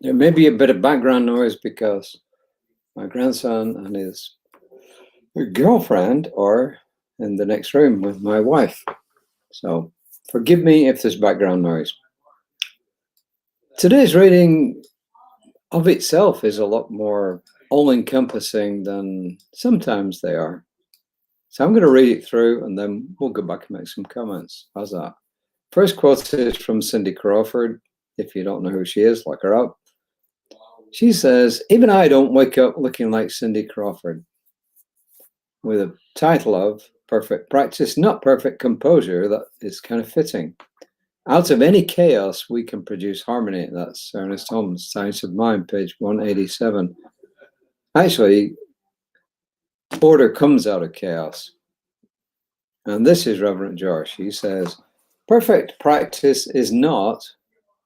There may be a bit of background noise because my grandson and his girlfriend are in the next room with my wife. So forgive me if there's background noise. Today's reading of itself is a lot more all-encompassing than sometimes they are. So I'm going to read it through and then we'll go back and make some comments. How's that? First quote is from Cindy Crawford. If you don't know who she is, look her up. She says, "Even I don't wake up looking like Cindy Crawford," with a title of Perfect Practice, Not Perfect Composure. That is kind of fitting. Out of any chaos, we can produce harmony. That's Ernest Holmes, Science of Mind, page 187. Actually, order comes out of chaos. And this is Reverend Josh. He says, perfect practice is not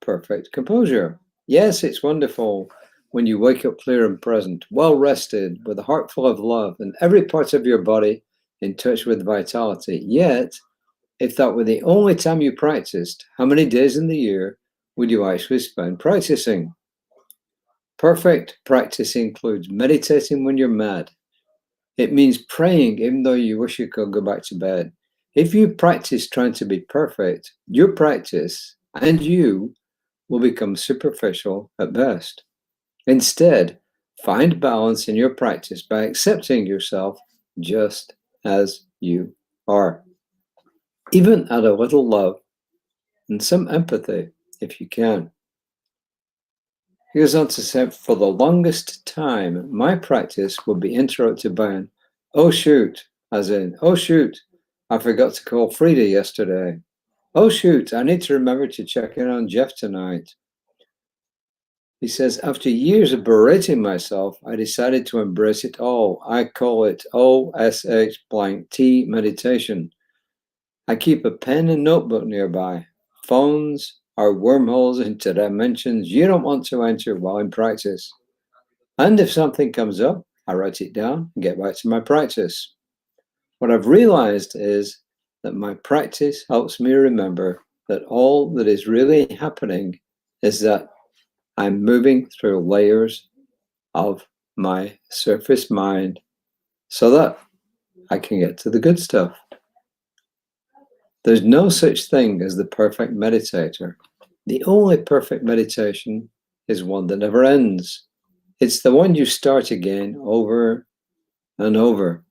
perfect composure. Yes, it's wonderful when you wake up clear and present, well rested, with a heart full of love, and every part of your body in touch with vitality. Yet, if that were the only time you practiced, how many days in the year would you actually spend practicing? Perfect practice includes meditating when you're mad. It means praying even though you wish you could go back to bed. If you practice trying to be perfect, your practice and you will become superficial at best. Instead, find balance in your practice by accepting yourself just as you are. Even add a little love and some empathy if you can. He goes on to say, for the longest time, my practice would be interrupted by an, oh shoot, as in, oh shoot, I forgot to call Frida yesterday. Oh shoot, I need to remember to check in on Jeff tonight. He says, after years of berating myself, I decided to embrace it all. I call it OSH_T meditation. I keep a pen and notebook nearby. Phones are wormholes into dimensions you don't want to enter while in practice. And if something comes up, I write it down and get back to my practice. What I've realized is that my practice helps me remember that all that is really happening is that I'm moving through layers of my surface mind so that I can get to the good stuff. There's no such thing as the perfect meditator. The only perfect meditation is one that never ends. It's the one you start again over and over.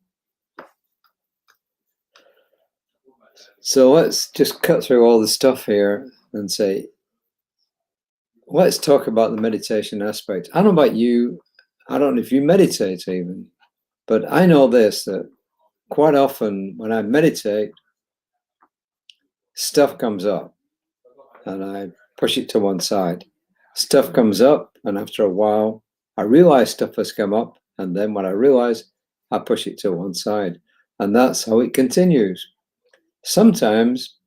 So let's just cut through all the stuff here and say, let's talk about the meditation aspect. I don't know about you, I don't know if you meditate even, but I know this, that quite often when I meditate, stuff comes up and I push it to one side. Stuff comes up, and after a while, I realize stuff has come up, and then when I realize, I push it to one side. And that's how it continues. Sometimes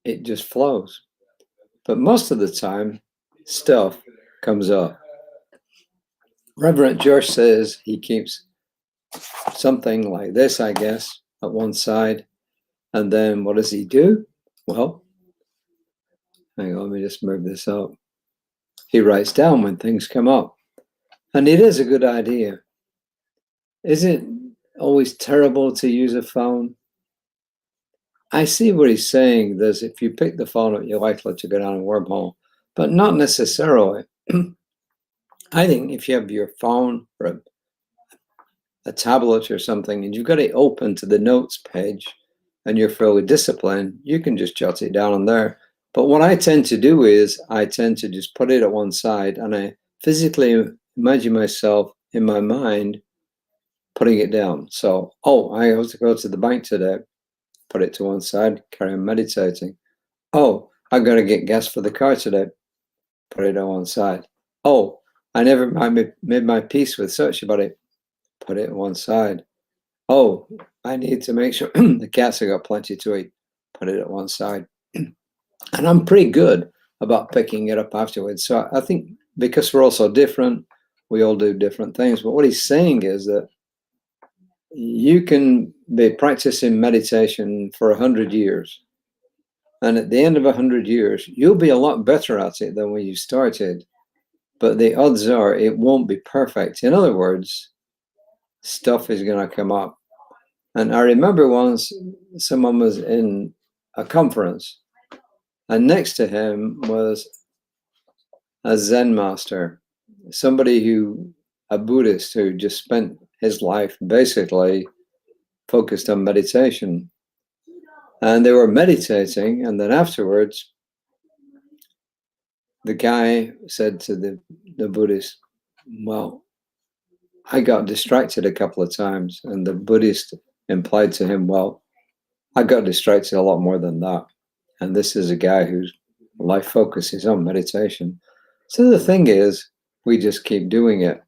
it just flows, but most of the time, stuff comes up. Reverend Josh says he keeps something like this, I guess, at one side, and then what does he do? Well, hang on, let me just move this up. He writes down when things come up, and it is a good idea. Is it always terrible to use a phone? I see what he's saying. There's, if you pick the phone up, you're likely to go down a wormhole, but not necessarily. I think if you have your phone or a tablet or something, and you've got it open to the notes page, and you're fairly disciplined, you can just jot it down on there. But what I tend to do is I tend to just put it at one side, and I physically imagine myself in my mind putting it down. So, oh, I have to go to the bank today, put it to one side, carry on meditating. Oh, I've got to get gas for the car today, put it on one side. Oh, I made my peace with such about it, put it on one side. Oh, I need to make sure the cats have got plenty to eat, put it at one side. And I'm pretty good about picking it up afterwards. So I think because we're all so different, we all do different things. But what he's saying is that you can be practicing meditation for 100 years. And at the end of 100 years, you'll be a lot better at it than when you started. but the odds are it won't be perfect. In other words, stuff is going to come up. And I remember once someone was in a conference, and next to him was a Zen master, a Buddhist who just spent his life basically focused on meditation. And they were meditating, and then afterwards, the guy said to the Buddhist, well, I got distracted a couple of times. And the Buddhist implied to him, well, I got distracted a lot more than that. And this is a guy whose life focus is on meditation. So the thing is, we just keep doing it.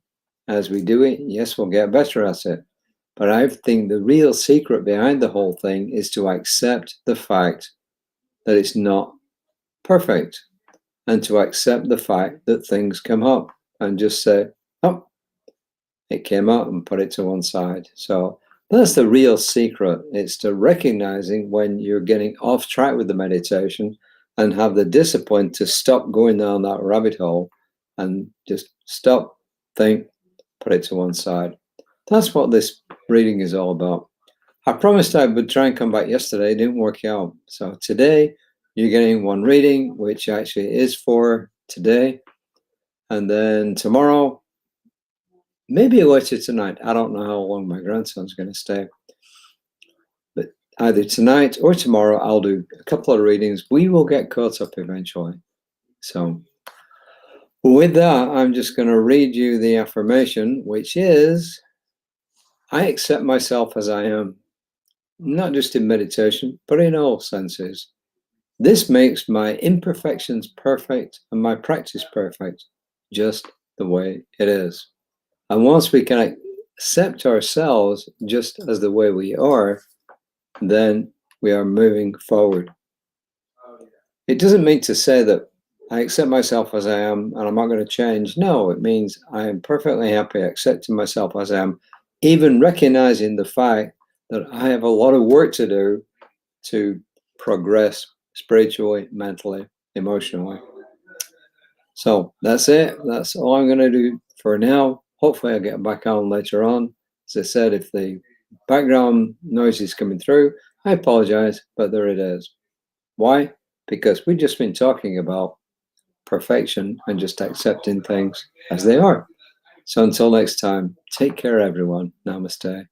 As we do it, yes, we'll get better at it. But I think the real secret behind the whole thing is to accept the fact that it's not perfect, and to accept the fact that things come up and just say, oh, it came up, and put it to one side. So that's the real secret. It's to recognizing when you're getting off track with the meditation and have the discipline to stop going down that rabbit hole and just stop, think, put it to one side. That's what this reading is all about. I promised I would try and come back yesterday. It didn't work out. So today you're getting one reading, which actually is for today. And then tomorrow, maybe later tonight. I don't know how long my grandson's going to stay. But either tonight or tomorrow, I'll do a couple of readings. We will get caught up eventually. So with that, I'm just going to read you the affirmation, which is, I accept myself as I am, not just in meditation, but in all senses. This makes my imperfections perfect and my practice perfect, just the way it is. And once we can accept ourselves just as the way we are, then we are moving forward. It doesn't mean to say that I accept myself as I am and I'm not going to change. No, it means I am perfectly happy accepting myself as I am, even recognizing the fact that I have a lot of work to do to progress spiritually, mentally, emotionally. So that's it. That's all I'm going to do for now. Hopefully I'll get back on later on. As I said, if the background noise is coming through, I apologize, but there it is. Why? Because we've just been talking about perfection and just accepting things as they are. So until next time, take care, everyone. Namaste.